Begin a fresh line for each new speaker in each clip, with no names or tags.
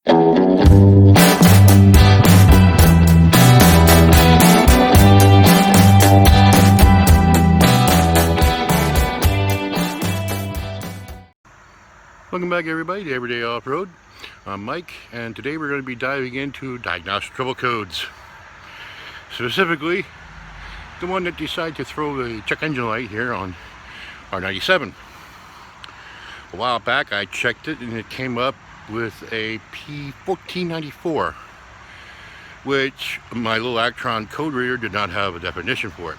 Welcome back everybody to Everyday Off-Road. I'm Mike, and today we're going to be diving into diagnostic trouble codes. Specifically, the one that decided to throw the check engine light here on R97. A while back I checked it and it came up with a P1494, which my little Actron code reader did not have a definition for it.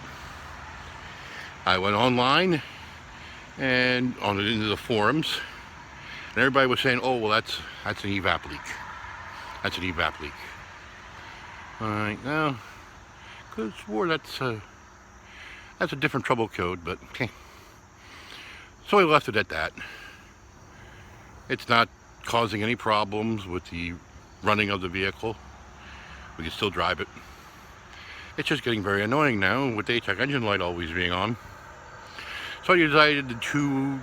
I went online and into the forums, and everybody was saying, oh, well, that's an evap leak. That's an evap leak. Alright, now, good swore that's a different trouble code, but okay. So I left it at that. It's not causing any problems with the running of the vehicle. We can still drive it. It's just getting very annoying now with the check engine light always being on. So I decided to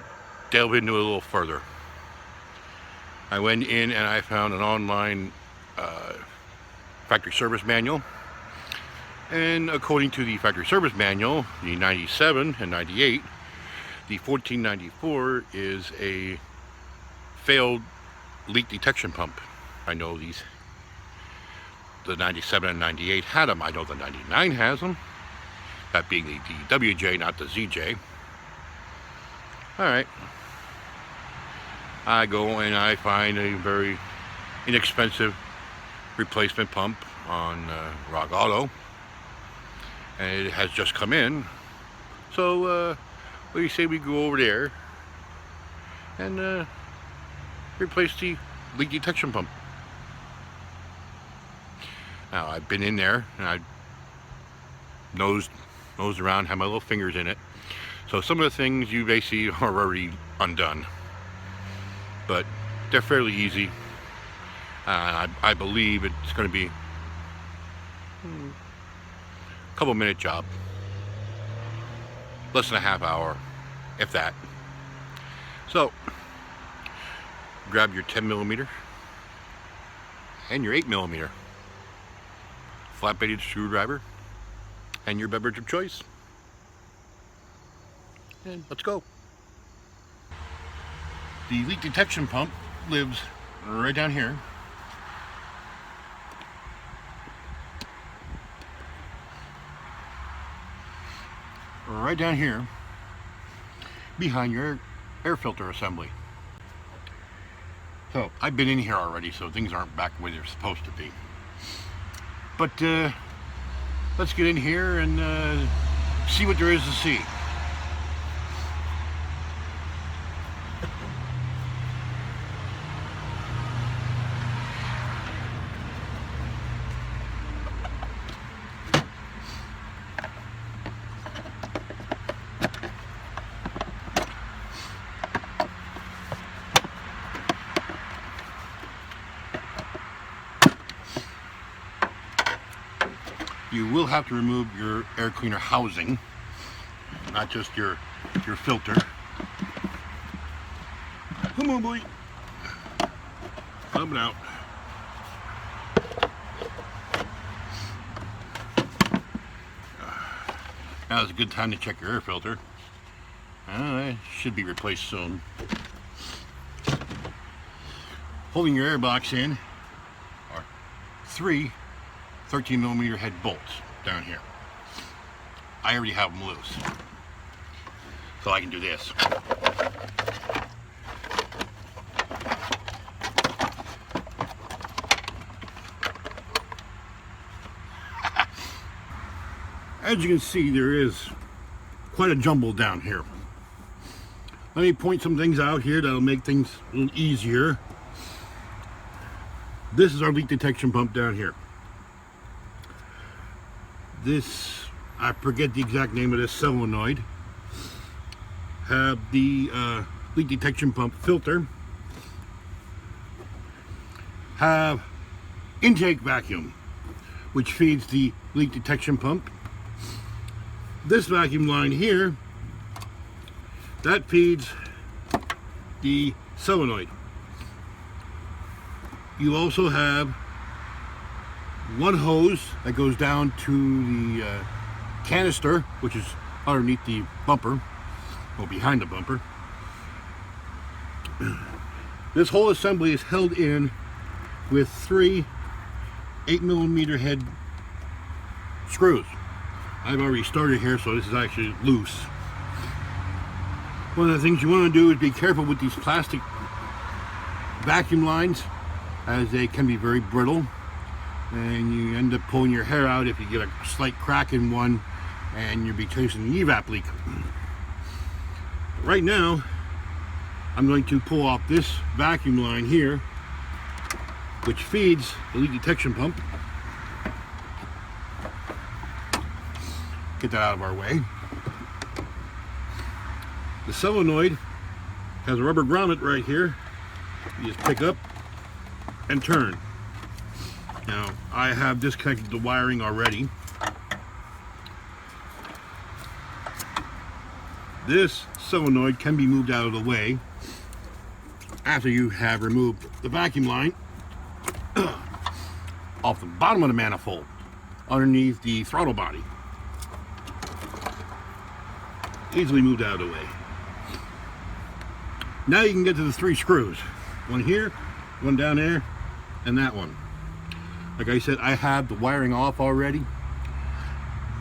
delve into it a little further. I went in and I found an online factory service manual, and according to the factory service manual, the 97 and 98, the 1494 is a failed leak detection pump. I know the 97 and 98 had them. I know the 99 has them, that being the WJ, not the ZJ. Alright, I go and I find a very inexpensive replacement pump on Rock Auto, and it has just come in. So what do you say we go over there and replace the leak detection pump? Now I've been in there and I nosed around, have my little fingers in it. So some of the things you basically are already undone, but they're fairly easy. I believe it's going to be a couple minute job, less than a half hour, if that. So grab your 10mm and your 8mm flat-bladed screwdriver and your beverage of choice, and let's go. The leak detection pump lives right down here. Right down here behind your air filter assembly. So I've been in here already, so things aren't back where they're supposed to be. But let's get in here and see what there is to see. You will have to remove your air cleaner housing, not just your filter. Come on, boy. Coming out. Now's a good time to check your air filter. It should be replaced soon. Holding your air box in are 3 13mm head bolts down here. I already have them loose, so I can do this. As you can see, there is quite a jumble down here. Let me point some things out here that'll make things a little easier. This is our leak detection pump down here. This, I forget the exact name of this solenoid, have the leak detection pump filter, have intake vacuum, which feeds the leak detection pump. This vacuum line here, that feeds the solenoid. you also have one hose that goes down to the canister, which is underneath the bumper, or behind the bumper. This whole assembly is held in with 3 8mm head screws. I've already started here, so this is actually loose. One of the things you want to do is be careful with these plastic vacuum lines, as they can be very brittle, and you end up pulling your hair out if you get a slight crack in one and you'll be chasing an evap leak. Right now, I'm going to pull off this vacuum line here, which feeds the leak detection pump. Get that out of our way. The solenoid has a rubber grommet right here. You just pick up and turn. Now, I have disconnected the wiring already. This solenoid can be moved out of the way after you have removed the vacuum line off the bottom of the manifold underneath the throttle body. Easily moved out of the way. Now you can get to the 3 screws. One here, one down there, and that one. Like I said, I have the wiring off already,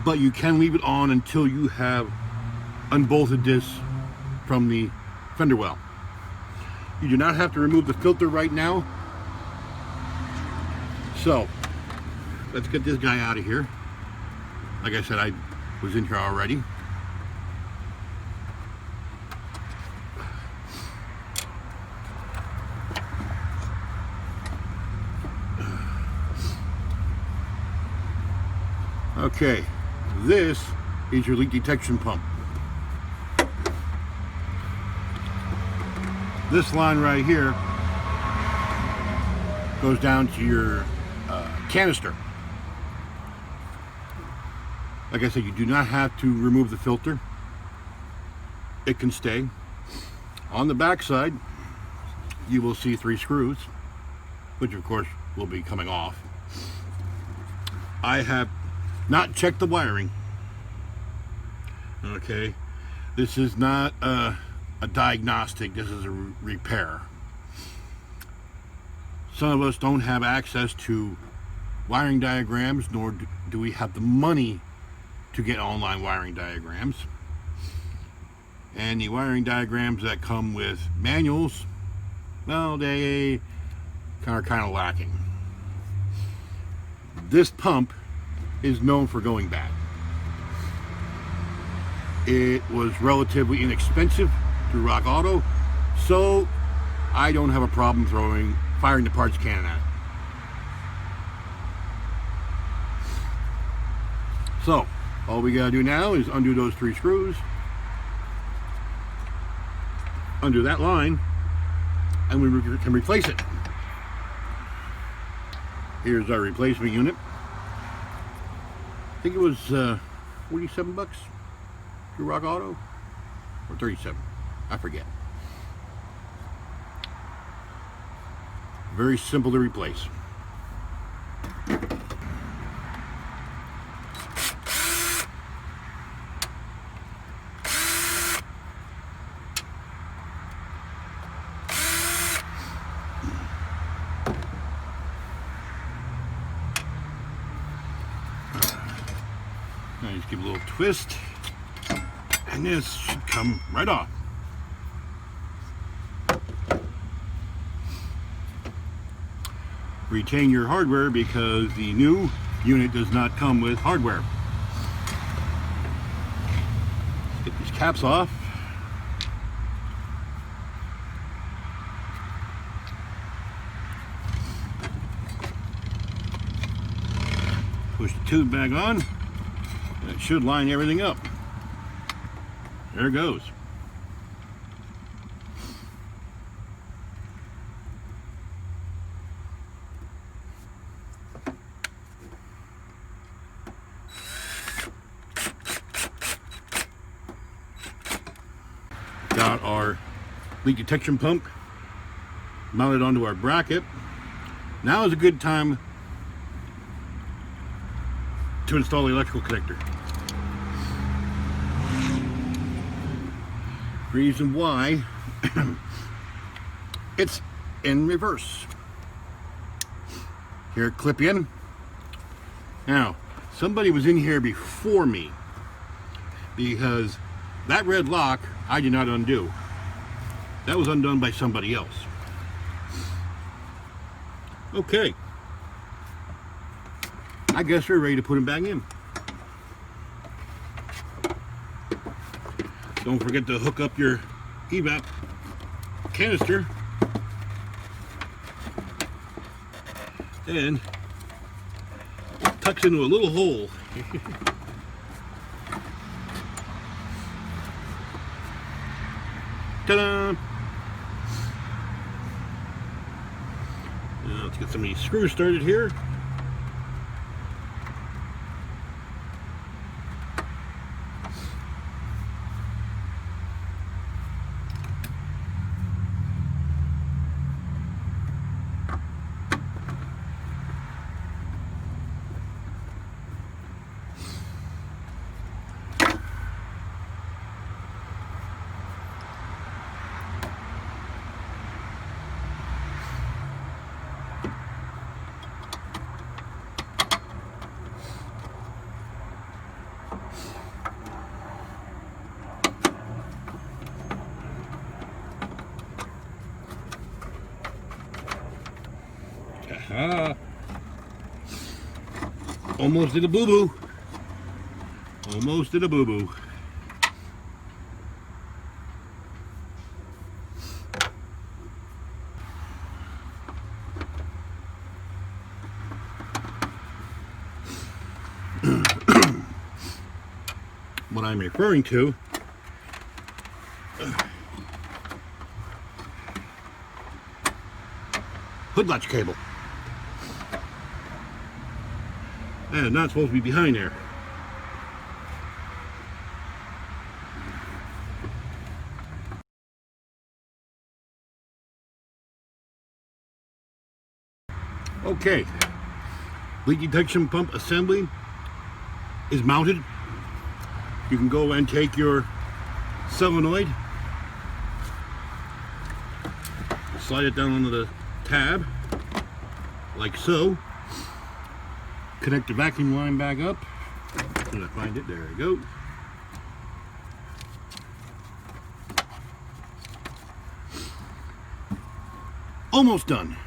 but you can leave it on until you have unbolted this from the fender well. You do not have to remove the filter right now. So, let's get this guy out of here. Like I said, I was in here already. Okay, this is your leak detection pump. This line right here goes down to your canister. Like I said, you do not have to remove the filter. It can stay. On the back side, you will see 3 screws, which of course will be coming off. I have not checked the wiring. Okay, this is not a diagnostic, this is a repair. Some of us don't have access to wiring diagrams, nor do we have the money to get online wiring diagrams. And the wiring diagrams that come with manuals, well, they are kind of lacking. This pump is known for going bad. It was relatively inexpensive through Rock Auto, so I don't have a problem firing the parts cannon at it. So, all we gotta do now is undo those 3 screws, undo that line, and we can replace it. Here's our replacement unit. I think it was 47 bucks through Rock Auto, or 37, I forget. Very simple to replace. Now just give it a little twist, and this should come right off. Retain your hardware because the new unit does not come with hardware. Get these caps off. Push the tube back on. It should line everything up. There it goes. Got our leak detection pump mounted onto our bracket. Now is a good time to install the electrical connector. Reason why, it's in reverse. Here, clip in. Now, somebody was in here before me because that red lock I did not undo. That was undone by somebody else. Okay. I guess we're ready to put them back in. Don't forget to hook up your evap canister. And it tucks into a little hole. Ta-da! Now let's get some of these screws started here. Aha. Almost did a boo-boo. Almost did a boo-boo. What I'm referring to hood latch cable. And not supposed to be behind there. Okay, leak detection pump assembly is mounted. You can go and take your solenoid, slide it down onto the tab like so. Connect the vacuum line back up. When I find it, there we go. Almost done.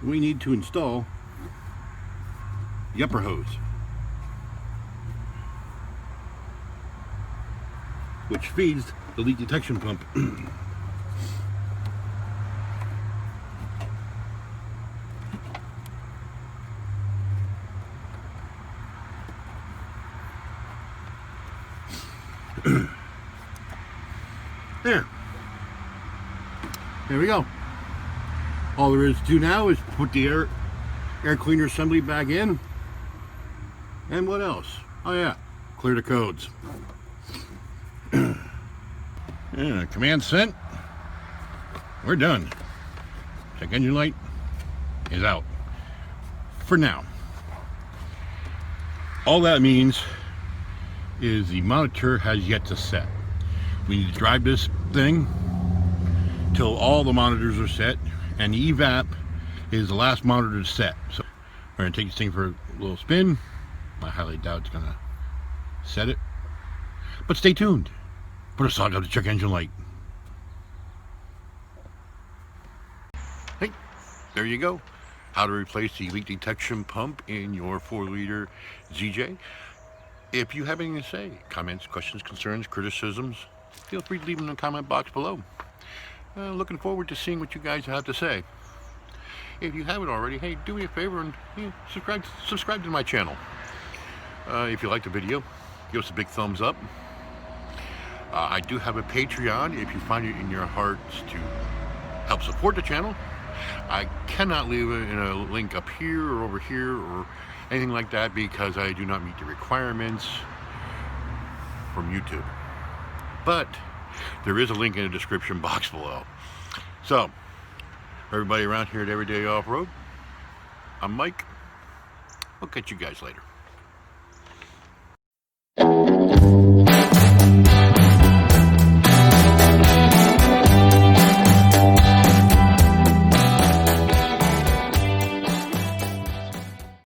We need to install the upper hose, which feeds the leak detection pump. There we go. All there is to do now is put the air cleaner assembly back in. And what else? Oh yeah, clear the codes. Yeah, command sent. We're done. Check engine light is out. For now. All that means is the monitor has yet to set. We need to drive this thing till all the monitors are set, and the evap is the last monitor to set. So we're going to take this thing for a little spin. I highly doubt it's going to set it, but stay tuned. Put a sock up the check engine light. Hey, there you go. How to replace the leak detection pump in your 4-liter ZJ. If you have anything to say, comments, questions, concerns, criticisms, feel free to leave them in the comment box below. Looking forward to seeing what you guys have to say. If you haven't already, hey, do me a favor and subscribe to my channel. If you like the video, give us a big thumbs up. I do have a Patreon if you find it in your hearts to help support the channel. I cannot leave it in a link up here or over here or anything like that because I do not meet the requirements from YouTube. But there is a link in the description box below. So, Everybody around here at Everyday Off-Road, I'm Mike. I'll catch you guys later.